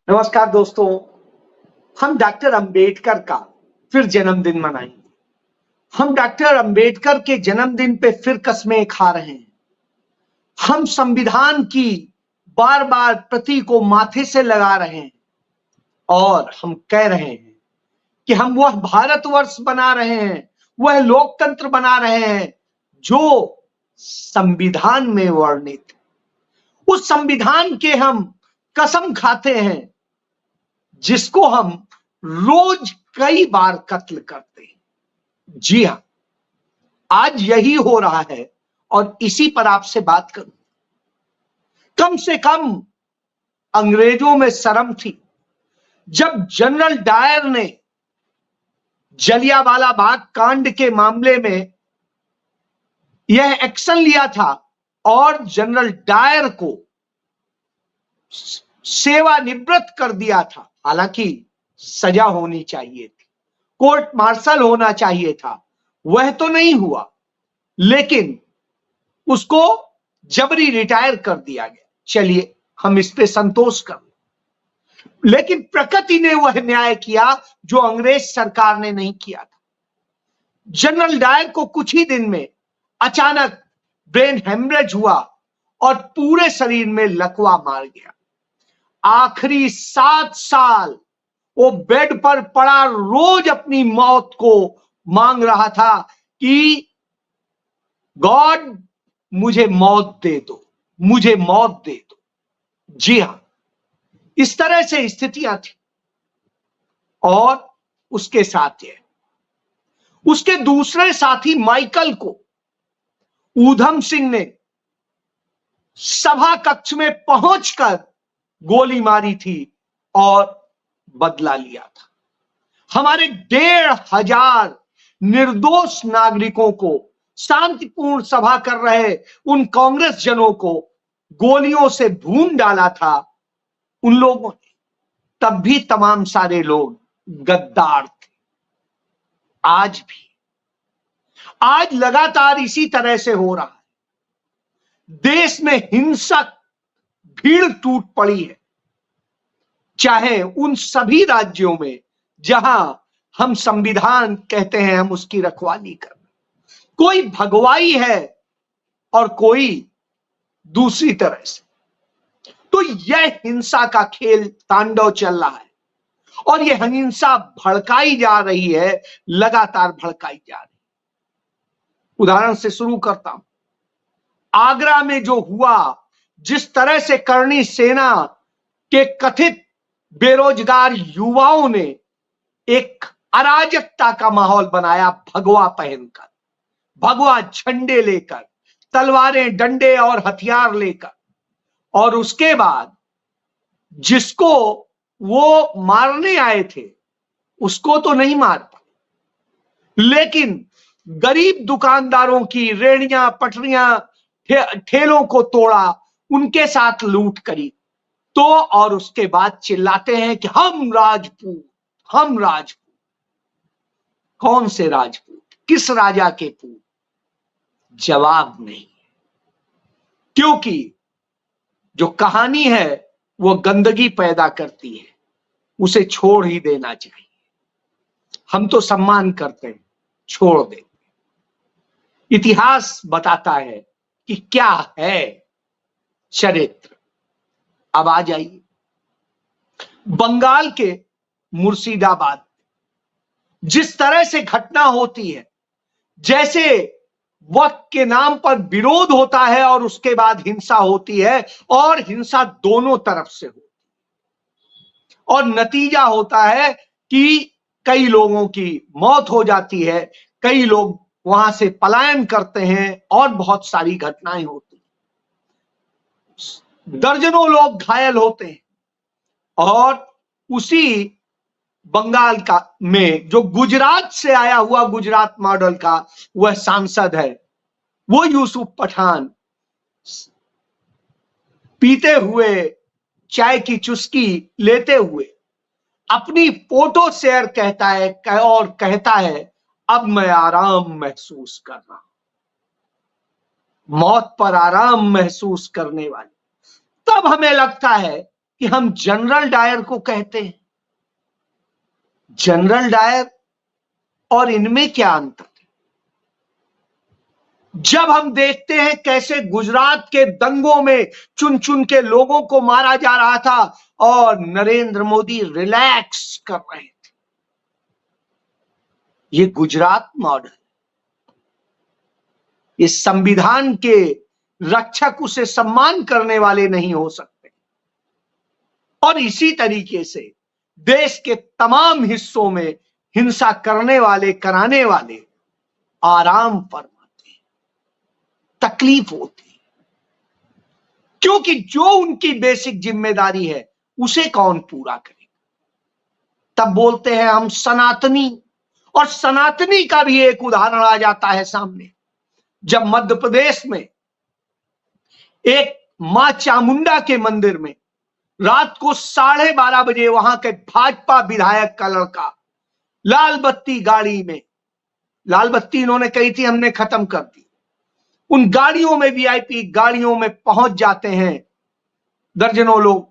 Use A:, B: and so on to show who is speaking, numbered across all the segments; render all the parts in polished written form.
A: नमस्कार दोस्तों। हम डॉक्टर अंबेडकर का फिर जन्मदिन मनाएंगे। हम डॉक्टर अंबेडकर के जन्मदिन पे फिर कस्में खा रहे हैं। हम संविधान की बार बार प्रति को माथे से लगा रहे हैं और हम कह रहे हैं कि हम वह भारतवर्ष बना रहे हैं, वह लोकतंत्र बना रहे हैं जो संविधान में वर्णित है। उस संविधान के हम कसम खाते हैं जिसको हम रोज कई बार कत्ल करते हैं। जी हां, आज यही हो रहा है और इसी पर आपसे बात करूं। कम से कम अंग्रेजों में शर्म थी जब जनरल डायर ने जलियांवाला बाग कांड के मामले में यह एक्शन लिया था और जनरल डायर को सेवानिवृत्त कर दिया था। हालांकि सजा होनी चाहिए थी, कोर्ट मार्शल होना चाहिए था, वह तो नहीं हुआ, लेकिन उसको जबरी रिटायर कर दिया गया। चलिए, हम इस पे संतोष कर, लेकिन प्रकृति ने वह न्याय किया जो अंग्रेज सरकार ने नहीं किया था। जनरल डायर को कुछ ही दिन में अचानक ब्रेन हेमरेज हुआ और पूरे शरीर में लकवा मार गया। आखिरी 7 साल वो बेड पर पड़ा रोज अपनी मौत को मांग रहा था कि गॉड मुझे मौत दे दो, मुझे मौत दे दो। जी हां, इस तरह से स्थितियां थी। और उसके साथ है उसके दूसरे साथी माइकल को ऊधम सिंह ने सभा कक्ष में पहुंचकर गोली मारी थी और बदला लिया था। हमारे 1,500 निर्दोष नागरिकों को, शांतिपूर्ण सभा कर रहे उन कांग्रेस जनों को गोलियों से भून डाला था उन लोगों ने। तब भी तमाम सारे लोग गद्दार थे। आज लगातार इसी तरह से हो रहा है। देश में हिंसक भीड़ टूट पड़ी है, चाहे उन सभी राज्यों में जहां हम संविधान कहते हैं हम उसकी रखवाली कर, कोई भगवाई है और कोई दूसरी तरह से। तो यह हिंसा का खेल तांडव चल रहा है और यह हिंसा भड़काई जा रही है, लगातार भड़काई जा रही है। उदाहरण से शुरू करता हूं। आगरा में जो हुआ, जिस तरह से करणी सेना के कथित बेरोजगार युवाओं ने एक अराजकता का माहौल बनाया, भगवा पहनकर, भगवा झंडे लेकर, तलवारें, डंडे और हथियार लेकर, और उसके बाद जिसको वो मारने आए थे उसको तो नहीं मार पाए, लेकिन गरीब दुकानदारों की रेहड़ियां, पटरियां, ठेलों को तोड़ा, उनके साथ लूट करी। तो और उसके बाद चिल्लाते हैं कि हम राजपूत, हम राजपूत। कौन से राजपूत, किस राजा के पूत? जवाब नहीं, क्योंकि जो कहानी है वो गंदगी पैदा करती है, उसे छोड़ ही देना चाहिए। हम तो सम्मान करते हैं, छोड़ देते। इतिहास बताता है कि क्या है चरित्र। अब आ जाइए बंगाल के मुर्शिदाबाद, जिस तरह से घटना होती है, जैसे वक्त के नाम पर विरोध होता है और उसके बाद हिंसा होती है, और हिंसा दोनों तरफ से होती है, और नतीजा होता है कि कई लोगों की मौत हो जाती है, कई लोग वहां से पलायन करते हैं और बहुत सारी घटनाएं होती हैं, दर्जनों लोग घायल होते हैं। और उसी बंगाल का में जो गुजरात से आया हुआ, गुजरात मॉडल का वह सांसद है, वो यूसुफ पठान, पीते हुए, चाय की चुस्की लेते हुए अपनी फोटो शेयर करता है और कहता है, अब मैं आराम महसूस कर रहा हूं, मौत पर आराम महसूस करने वाले। तब हमें लगता है कि हम जनरल डायर को कहते हैं। जनरल डायर और इनमें क्या अंतर है? जब हम देखते हैं कैसे गुजरात के दंगों में चुन चुन के लोगों को मारा जा रहा था और नरेंद्र मोदी रिलैक्स कर रहे थे, ये गुजरात मॉडल, इस संविधान के रक्षक उसे सम्मान करने वाले नहीं हो सकते। और इसी तरीके से देश के तमाम हिस्सों में हिंसा करने वाले, कराने वाले आराम फरमाते हैं, तकलीफ होती है, क्योंकि जो उनकी बेसिक जिम्मेदारी है उसे कौन पूरा करेगा। तब बोलते हैं हम सनातनी, और सनातनी का भी एक उदाहरण आ जाता है सामने, जब मध्य प्रदेश में एक मां चामुंडा के मंदिर में रात को 12:30 बजे वहां के भाजपा विधायक का लड़का लाल बत्ती गाड़ी में, लाल बत्ती इन्होंने कही थी हमने खत्म कर दी, उन गाड़ियों में, वीआईपी गाड़ियों में पहुंच जाते हैं दर्जनों लोग,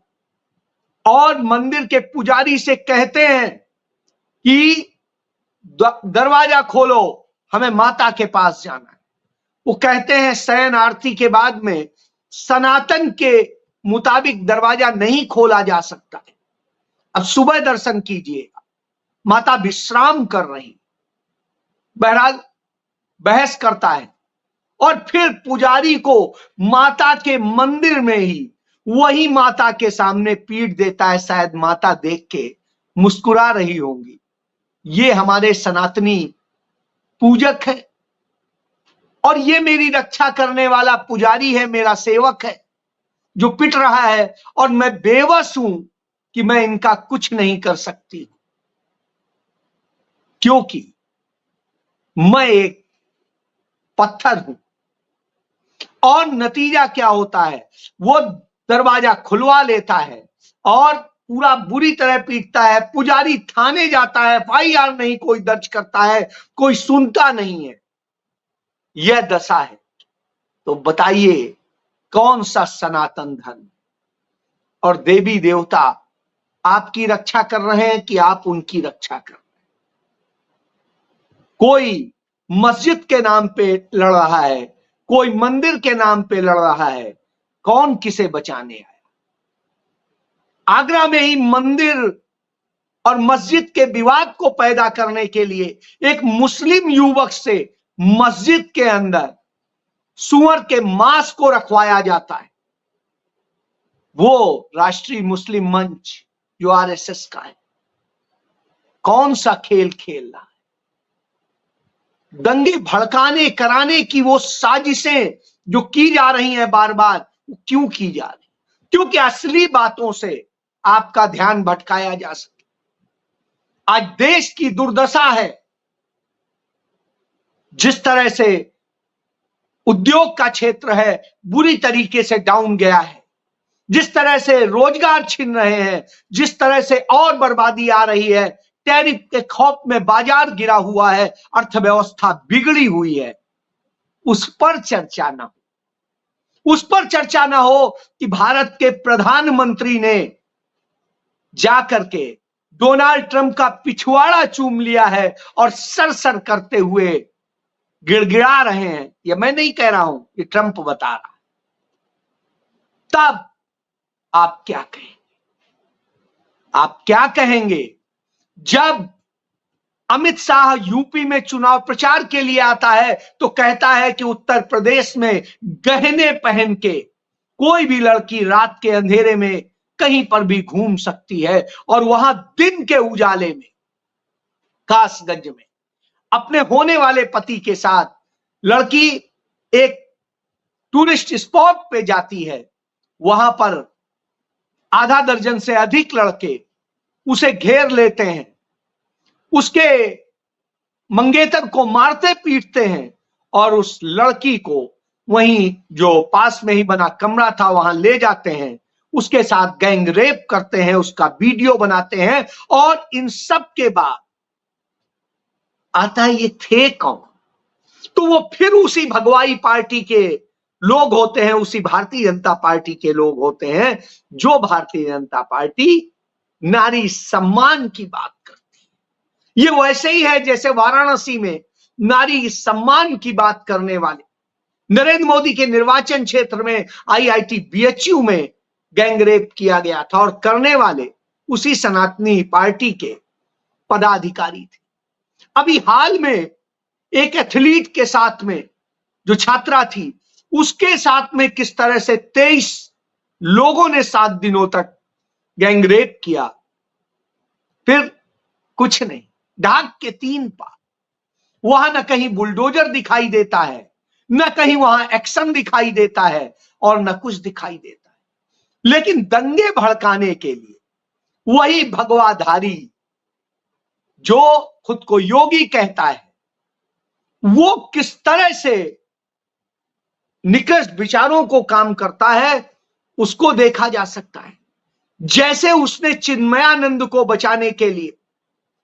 A: और मंदिर के पुजारी से कहते हैं कि दरवाजा खोलो, हमें माता के पास जाना है। वो कहते हैं शयन आरती के बाद में सनातन के मुताबिक दरवाजा नहीं खोला जा सकता है, अब सुबह दर्शन कीजिएगा, माता विश्राम कर रही। बहरहाल बहस करता है और फिर पुजारी को माता के मंदिर में ही वही माता के सामने पीट देता है, शायद माता देख के मुस्कुरा रही होंगी, ये हमारे सनातनी पूजक है और ये मेरी रक्षा करने वाला पुजारी है, मेरा सेवक है जो पिट रहा है, और मैं बेबस हूं कि मैं इनका कुछ नहीं कर सकती, क्योंकि मैं एक पत्थर हूं। और नतीजा क्या होता है, वो दरवाजा खुलवा लेता है और पूरा बुरी तरह पीटता है। पुजारी थाने जाता है, एफआईआर नहीं कोई दर्ज करता है, कोई सुनता नहीं है। यह दशा है, तो बताइए कौन सा सनातन धर्म और देवी देवता आपकी रक्षा कर रहे हैं कि आप उनकी रक्षा कर रहे हैं? कोई मस्जिद के नाम पे लड़ रहा है, कोई मंदिर के नाम पे लड़ रहा है, कौन किसे बचाने आया? आगरा में ही मंदिर और मस्जिद के विवाद को पैदा करने के लिए एक मुस्लिम युवक से मस्जिद के अंदर सुअर के मांस को रखवाया जाता है। वो राष्ट्रीय मुस्लिम मंच जो आरएसएस का है, कौन सा खेल खेल रहा है? दंगे भड़काने कराने की वो साजिशें जो की जा रही हैं बार बार, क्यों की जा रही? क्योंकि असली बातों से आपका ध्यान भटकाया जा सके। आज देश की दुर्दशा है, जिस तरह से उद्योग का क्षेत्र है बुरी तरीके से डाउन गया है, जिस तरह से रोजगार छिन रहे हैं, जिस तरह से और बर्बादी आ रही है, टैरिफ के खौफ में बाजार गिरा हुआ है, अर्थव्यवस्था बिगड़ी हुई है, उस पर चर्चा ना हो। उस पर चर्चा ना हो कि भारत के प्रधानमंत्री ने जाकर के डोनाल्ड ट्रंप का पिछवाड़ा चूम लिया है और सर सर करते हुए गिड़गिड़ा रहे हैं। ये मैं नहीं कह रहा हूं, ये ट्रंप बता रहा है। तब आप क्या कहेंगे? आप क्या कहेंगे जब अमित शाह यूपी में चुनाव प्रचार के लिए आता है तो कहता है कि उत्तर प्रदेश में गहने पहन के कोई भी लड़की रात के अंधेरे में कहीं पर भी घूम सकती है, और वहां दिन के उजाले में कासगंज में अपने होने वाले पति के साथ लड़की एक टूरिस्ट स्पॉट पे जाती है, वहां पर आधा दर्जन से अधिक लड़के उसे घेर लेते हैं, उसके मंगेतर को मारते पीटते हैं और उस लड़की को वहीं जो पास में ही बना कमरा था वहां ले जाते हैं, उसके साथ गैंग रेप करते हैं, उसका वीडियो बनाते हैं, और इन सब के बाद आता है ये थे कौन? तो वो फिर उसी भगवाई पार्टी के लोग होते हैं उसी भारतीय जनता पार्टी के लोग होते हैं जो भारतीय जनता पार्टी नारी सम्मान की बात करती है। ये वैसे ही है जैसे वाराणसी में नारी सम्मान की बात करने वाले, नरेंद्र मोदी के निर्वाचन क्षेत्र में आईआईटी बीएचयू में गैंगरेप किया गया था और करने वाले उसी सनातनी पार्टी के पदाधिकारी थे। अभी हाल में एक एथलीट के साथ में जो छात्रा थी उसके साथ में किस तरह से 23 लोगों ने 7 दिनों तक गैंगरेप किया, फिर कुछ नहीं, ढाक के 3 पार। वहां न कहीं बुलडोजर दिखाई देता है, न कहीं वहां एक्शन दिखाई देता है और न कुछ दिखाई देता है। लेकिन दंगे भड़काने के लिए वही भगवाधारी जो खुद को योगी कहता है वो किस तरह से निकृष्ट विचारों को काम करता है उसको देखा जा सकता है। जैसे उसने चिन्मयानंद को बचाने के लिए,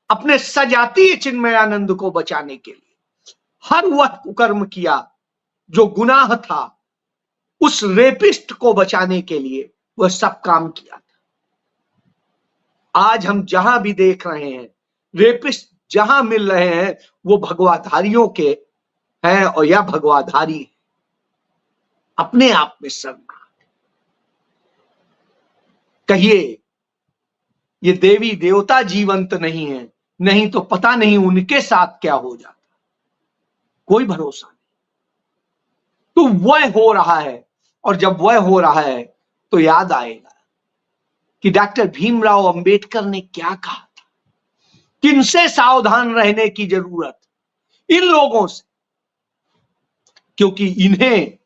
A: अपने सजातीय चिन्मयानंद को बचाने के लिए हर वह कुकर्म किया जो गुनाह था, उस रेपिस्ट को बचाने के लिए वह सब काम किया था। आज हम जहां भी देख रहे हैं रेपिस्ट जहां मिल रहे हैं वो भगवाधारियों के हैं और या भगवाधारी है। अपने आप में शर्मनाक। कहिए ये देवी देवता जीवंत नहीं है, नहीं तो पता नहीं उनके साथ क्या हो जाता, कोई भरोसा नहीं। तो वह हो रहा है और जब वह हो रहा है तो याद आएगा कि डॉक्टर भीमराव अंबेडकर ने क्या कहा था, किनसे सावधान रहने की जरूरत, इन लोगों से, क्योंकि इन्हें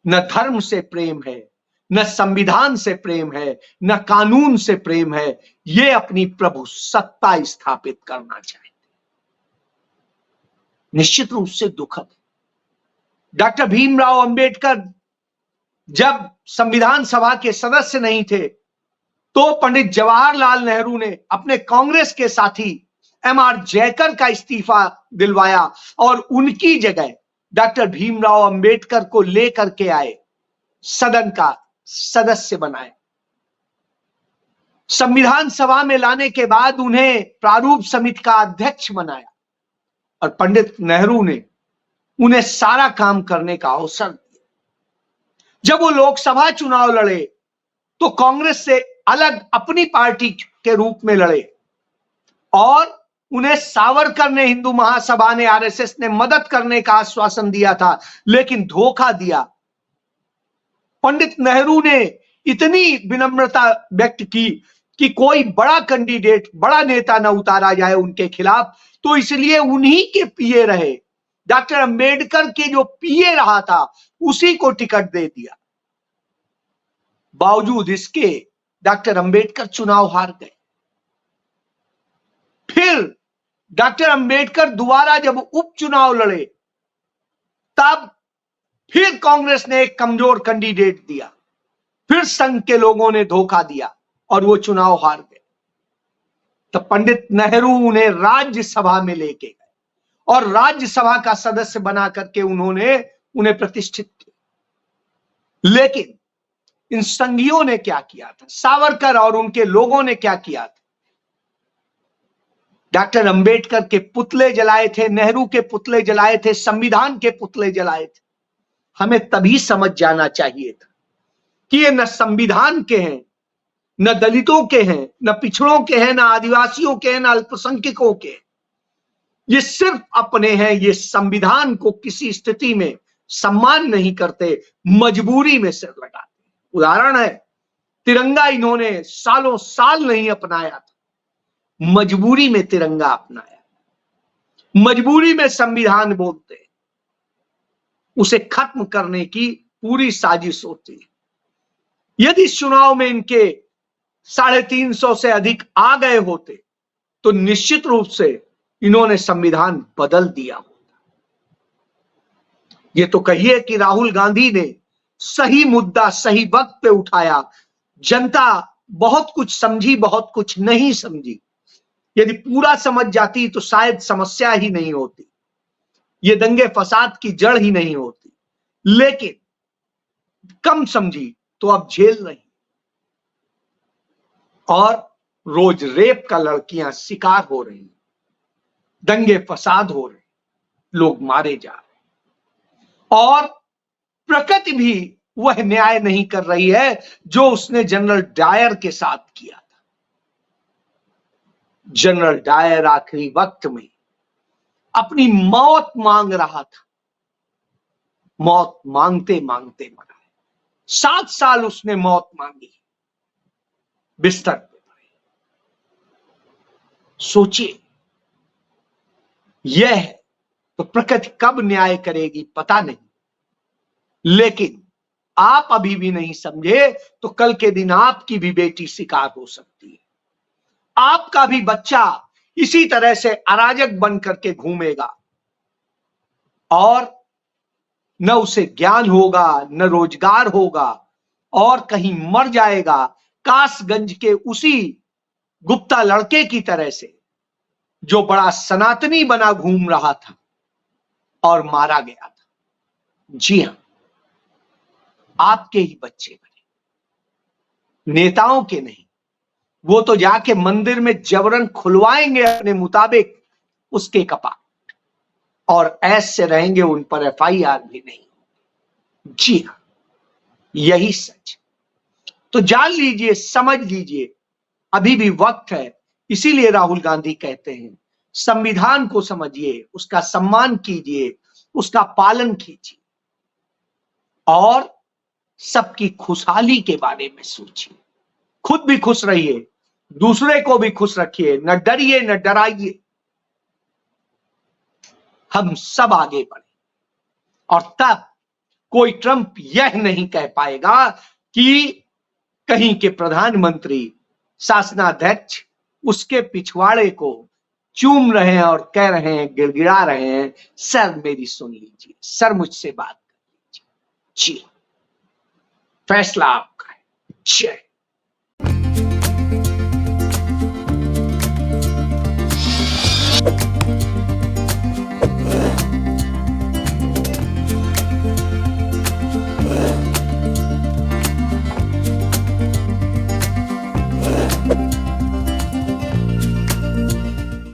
A: न धर्म से प्रेम है, न संविधान से प्रेम है, न कानून से प्रेम है, ये अपनी प्रभु सत्ता स्थापित करना चाहते। निश्चित रूप से दुखद है। डॉक्टर भीमराव अंबेडकर जब संविधान सभा के सदस्य नहीं थे तो पंडित जवाहरलाल नेहरू ने अपने कांग्रेस के साथी एमआर जयकर का इस्तीफा दिलवाया और उनकी जगह डॉक्टर भीमराव अंबेडकर को लेकर के आए, सदन का सदस्य बनाए। संविधान सभा में लाने के बाद उन्हें प्रारूप समिति का अध्यक्ष बनाया और पंडित नेहरू ने उन्हें सारा काम करने का अवसर दिया। जब वो लोकसभा चुनाव लड़े तो कांग्रेस से अलग अपनी पार्टी के रूप में लड़े और उन्हें सावरकर ने, हिंदू महासभा ने, आरएसएस ने मदद करने का आश्वासन दिया था, लेकिन धोखा दिया। पंडित नेहरू ने इतनी विनम्रता व्यक्त की कि कोई बड़ा कैंडिडेट, बड़ा नेता न उतारा जाए उनके खिलाफ, तो इसलिए उन्हीं के पीए रहे। डॉक्टर अंबेडकर के जो पीए रहा था उसी को टिकट दे दिया। बावजूद इसके डॉक्टर अंबेडकर चुनाव हार गए। फिर डॉक्टर अंबेडकर दोबारा जब उपचुनाव लड़े तब फिर कांग्रेस ने एक कमजोर कैंडिडेट दिया, फिर संघ के लोगों ने धोखा दिया और वो चुनाव हार गए। तो पंडित नेहरू उन्हें राज्यसभा में लेके गए और राज्यसभा का सदस्य बना करके उन्होंने उन्हें प्रतिष्ठित किया। लेकिन इन संघियों ने क्या किया था, सावरकर और उनके लोगों ने क्या किया था? डॉक्टर अंबेडकर के पुतले जलाए थे, नेहरू के पुतले जलाए थे, संविधान के पुतले जलाए थे। हमें तभी समझ जाना चाहिए था कि ये न संविधान के हैं, न दलितों के हैं, न पिछड़ों के हैं, न आदिवासियों के हैं, न अल्पसंख्यकों के। ये सिर्फ अपने हैं। ये संविधान को किसी स्थिति में सम्मान नहीं करते, मजबूरी में सिर लगाते। उदाहरण है, तिरंगा इन्होंने सालों साल नहीं अपनाया था, मजबूरी में तिरंगा अपनाया, मजबूरी में संविधान बोलते, उसे खत्म करने की पूरी साजिश होती है। यदि चुनाव में इनके 350 से अधिक आ गए होते तो निश्चित रूप से इन्होंने संविधान बदल दिया होता। ये तो कहिए कि राहुल गांधी ने सही मुद्दा सही वक्त पे उठाया, जनता बहुत कुछ समझी, बहुत कुछ नहीं समझी। यदि पूरा समझ जाती तो शायद समस्या ही नहीं होती, ये दंगे फसाद की जड़ ही नहीं होती। लेकिन कम समझी तो अब झेल रही, और रोज रेप का लड़कियां शिकार हो रही, दंगे फसाद हो रहे, लोग मारे जा रहे, और प्रकृति भी वह न्याय नहीं कर रही है जो उसने जनरल डायर के साथ किया था। जनरल डायर आखिरी वक्त में अपनी मौत मांग रहा था, मौत मांगते मांगते मरा है। 7 साल उसने मौत मांगी, बिस्तर पे पड़े। सोचिए, यह है तो प्रकृति कब न्याय करेगी पता नहीं, लेकिन आप अभी भी नहीं समझे तो कल के दिन आपकी भी बेटी शिकार हो सकती है, आपका भी बच्चा इसी तरह से अराजक बन करके घूमेगा, और न उसे ज्ञान होगा, न रोजगार होगा, और कहीं मर जाएगा कासगंज के उसी गुप्ता लड़के की तरह से जो बड़ा सनातनी बना घूम रहा था और मारा गया था। जी हां, आपके ही बच्चे बने, नेताओं के नहीं। वो तो जाके मंदिर में जबरन खुलवाएंगे अपने मुताबिक उसके कपाट, और ऐसे रहेंगे, उन पर FIR भी नहीं। जी हां, यही सच। तो जान लीजिए, समझ लीजिए, अभी भी वक्त है। इसीलिए राहुल गांधी कहते हैं संविधान को समझिए, उसका सम्मान कीजिए, उसका पालन कीजिए, और सबकी खुशहाली के बारे में सोचिए। खुद भी खुश रहिए, दूसरे को भी खुश रखिए, न डरिए न डराइए। हम सब आगे बढ़े, और तब कोई ट्रंप यह नहीं कह पाएगा कि कहीं के प्रधानमंत्री, शासनाध्यक्ष उसके पिछवाड़े को चूम रहे हैं और कह रहे हैं, गिड़गिड़ा रहे हैं, सर मेरी सुन लीजिए, सर मुझसे बात कर लीजिए। जी, फैसला आपका है। जय।